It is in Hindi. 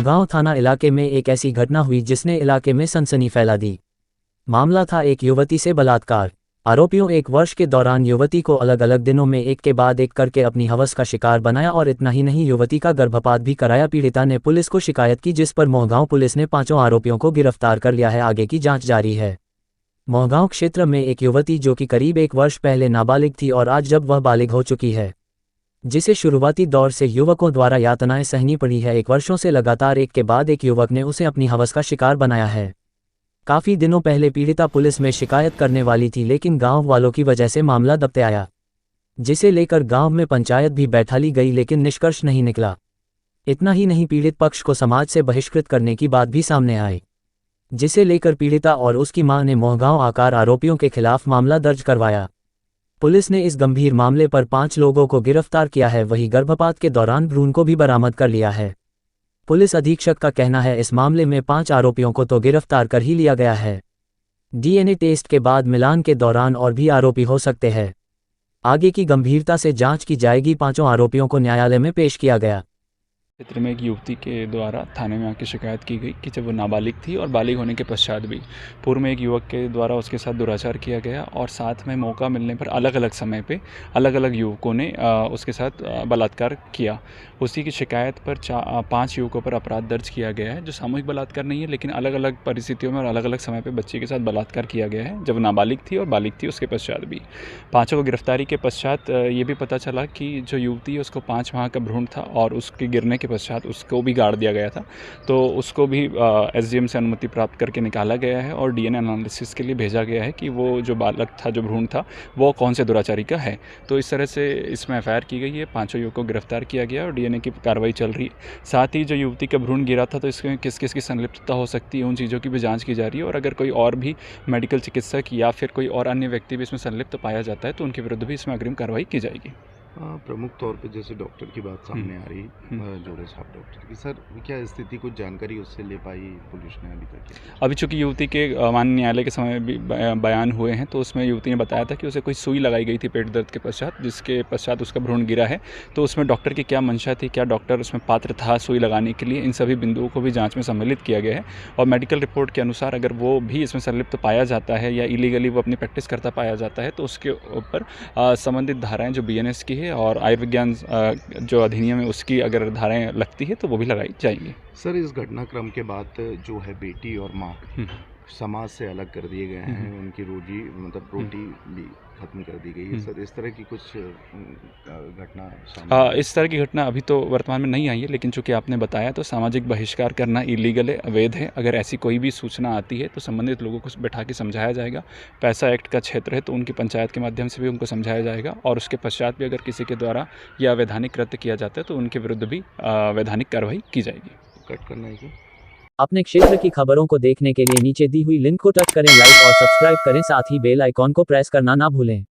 मोहगांव थाना इलाके में एक ऐसी घटना हुई जिसने इलाके में सनसनी फैला दी। मामला था एक युवती से बलात्कार। आरोपियों 1 वर्ष के दौरान युवती को अलग अलग दिनों में एक के बाद एक करके अपनी हवस का शिकार बनाया और इतना ही नहीं, युवती का गर्भपात भी कराया। पीड़िता ने पुलिस को शिकायत की, जिस पर मोहगांव पुलिस ने 5 आरोपियों को गिरफ्तार कर लिया है। आगे की जांच जारी है। मोहगांव क्षेत्र में एक युवती जो कि करीब 1 वर्ष पहले नाबालिग थी और आज जब वह बालिग हो चुकी है, जिसे शुरुआती दौर से युवकों द्वारा यातनाएं सहनी पड़ी है। 1 वर्षों से लगातार एक के बाद एक युवक ने उसे अपनी हवस का शिकार बनाया है। काफ़ी दिनों पहले पीड़िता पुलिस में शिकायत करने वाली थी, लेकिन गांव वालों की वजह से मामला दबते आया, जिसे लेकर गांव में पंचायत भी बैठा ली गई, लेकिन निष्कर्ष नहीं निकला। इतना ही नहीं, पीड़ित पक्ष को समाज से बहिष्कृत करने की बात भी सामने आई, जिसे लेकर पीड़िता और उसकी मां ने मोहगांव आकर आरोपियों के खिलाफ मामला दर्ज करवाया। पुलिस ने इस गंभीर मामले पर 5 लोगों को गिरफ्तार किया है। वहीं गर्भपात के दौरान भ्रूण को भी बरामद कर लिया है। पुलिस अधीक्षक का कहना है इस मामले में 5 आरोपियों को तो गिरफ्तार कर ही लिया गया है। डीएनए टेस्ट के बाद मिलान के दौरान और भी आरोपी हो सकते हैं। आगे की गंभीरता से जांच की जाएगी। 5 आरोपियों को न्यायालय में पेश किया गया। क्षेत्र में एक युवती के द्वारा थाने में आके शिकायत की गई कि जब वो नाबालिग थी और बालिग होने के पश्चात भी पूर्व में एक युवक के द्वारा उसके साथ दुराचार किया गया और साथ में मौका मिलने पर अलग अलग समय पे अलग अलग युवकों ने उसके साथ बलात्कार किया। उसी की शिकायत पर 5 युवकों पर अपराध दर्ज किया गया है, जो सामूहिक बलात्कार नहीं है, लेकिन अलग अलग परिस्थितियों में और अलग अलग समय पर बच्चे के साथ बलात्कार किया गया है, जब नाबालिग थी और बालिग थी उसके पश्चात भी। 5 को गिरफ्तारी के पश्चात ये भी पता चला कि जो युवती है उसको 5 माह का भ्रूण था और उसके गिरने के पश्चात उसको भी गाड़ दिया गया था, तो उसको भी एसडीएम से अनुमति प्राप्त करके निकाला गया है और डीएनए एनालिसिस के लिए भेजा गया है कि वो जो बालक था, जो भ्रूण था, वो कौन से दुराचारी का है। तो इस तरह से इसमें एफआईआर की गई है, 5 युवकों को गिरफ्तार किया गया और डीएनए की कार्रवाई चल रही है। साथ ही जो युवती का भ्रूण गिरा था, तो इसमें किस किस की संलिप्तता हो सकती है, उन चीज़ों की भी जाँच की जा रही है और अगर कोई और भी मेडिकल चिकित्सक या फिर कोई और अन्य व्यक्ति भी इसमें संलिप्त पाया जाता है तो उनके विरुद्ध भी इसमें अग्रिम कार्रवाई की जाएगी। प्रमुख तौर पे जैसे डॉक्टर की बात सामने आ रही, जोड़े साहब डॉक्टर की, सर क्या स्थिति, कुछ जानकारी उससे ले पाई पुलिस ने अभी तक? अभी चूँकि युवती के माननीय न्यायालय के समय भी बयान हुए हैं, तो उसमें युवती ने बताया था कि उसे कोई सुई लगाई गई थी पेट दर्द के पश्चात, जिसके पश्चात उसका भ्रूण गिरा है। तो उसमें डॉक्टर की क्या मंशा थी, क्या डॉक्टर उसमें पात्र था सुई लगाने के लिए, इन सभी बिंदुओं को भी जाँच में सम्मिलित किया गया है और मेडिकल रिपोर्ट के अनुसार अगर वो भी इसमें संलिप्त पाया जाता है या इलीगली वो अपनी प्रैक्टिस करता पाया जाता है तो उसके ऊपर संबंधित धाराएँ जो बीएनएस की है और आयुर्विज्ञान जो अधिनियम है उसकी अगर धाराएं लगती है तो वो भी लगाई जाएंगी। सर इस घटनाक्रम के बाद जो है बेटी और माँ समाज से अलग कर दिए गए हैं, उनकी रोजी मतलब रोटी भी खत्म कर दी गई है। सर इस तरह की कुछ घटना सामने? इस तरह की घटना अभी तो वर्तमान में नहीं आई है, लेकिन चूंकि आपने बताया तो सामाजिक बहिष्कार करना इलीगल है, अवैध है। अगर ऐसी कोई भी सूचना आती है तो संबंधित लोगों को बैठा के समझाया जाएगा। पैसा एक्ट का क्षेत्र है तो उनकी पंचायत के माध्यम से भी उनको समझाया जाएगा और उसके पश्चात भी अगर किसी के द्वारा यह अवैधानिक कृत्य किया जाता है तो उनके विरुद्ध भी वैधानिक कार्रवाई की जाएगी। कट करना है क्या? अपने क्षेत्र की खबरों को देखने के लिए नीचे दी हुई लिंक को टच करें, लाइक और सब्सक्राइब करें, साथ ही बेल आइकॉन को प्रेस करना ना भूलें।